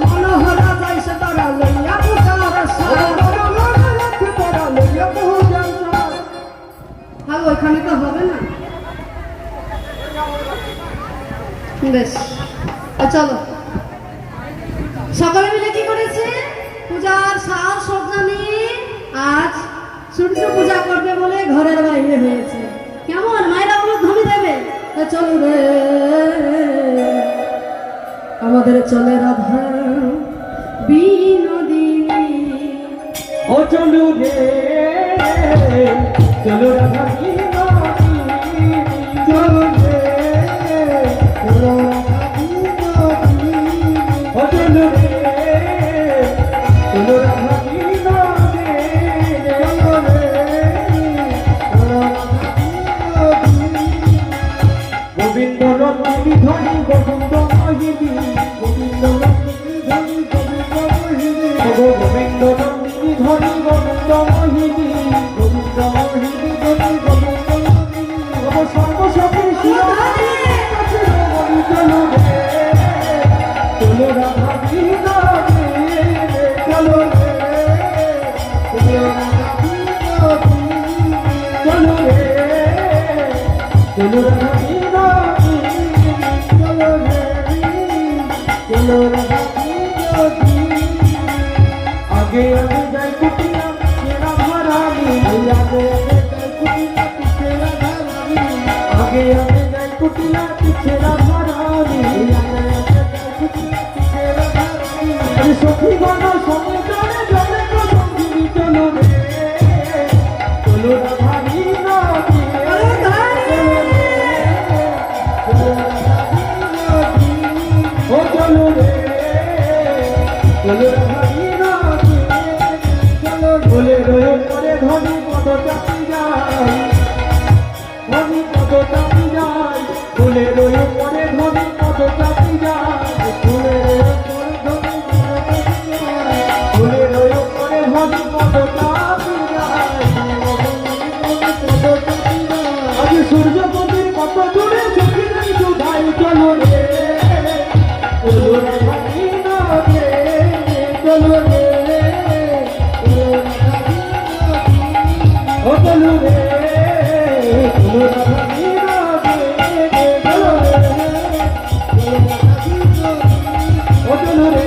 মনোহরা যাইছে তারা লইয়া পুকার হ্যাঁ ওইখানে তো হবে না বেশ চলো সকলে মিলে কি করেছে পূজার সাজ সজ্জা নিয়ে আজ সূর্য পূজা করবে বলে ঘরের বাইরে হয়েছে কেমন মায়েরা উলুধ্বনি দেবে চলো রে আমাদের চলে রাধা বিনোদিনী ও চলো রে চলো রাধা বিনোদিনী চলো রে চলো রাধা বিনোদিনী ও চলো রে চলো রাধা বিনোদিনী চলো রে চলো রাধা বিনোদিনী গোবিন্দ রত্নী ধনী গোবিন্দ মহিনী গোবিন্দ রত্নী ধনী গোবিন্দ মহিনী গোবিন্দ রত্নী ধনী গোবিন্দ মহিনী গোবিন্দ মহিনী ধনী গোবিন্দ মহিনী সর্বসখী শিরোমণি চলো রে চলো রাধা বিনোদিনী চলো রে চলো রাধা বিনোদিনী চলো রে চলো রাধা বিনোদিনী চলো রে চলো রাধা বিনোদিনী আগে আগে যাই কুটিয়া সেরা ভরানি আগে আগে যাই কুটিয়া সেরা ভরানি আগে আগে যাই কুটিয়া সেরা ভরানি আগে আগে যাই কুটিয়া সেরা ভরানি আরে সখী গণ সঙ্গে চলে চলে তো সঙ্গী চলো রে চলো রাধা বিনোদিনী ও চলো রে চলো রাধা বিনোদিনী চলো বলে রয়ে পরে ধনী পদ চাপি যায় ধনী পদ চাপি যায় বলে রয়ে পরে ধনী পদ চাপি যায় বলে রয়ে পরে ধনী বলে রয়ে পরে ধনী পদ চাপি যায় আজ সূর্যপতির কত দূরে চোখে নেই সুধাই চলো রে চলো রাধা বিনোদিনী চলো রে ও চলো রে চলো রাধা বিনোদিনী চলো রে ও চলো রে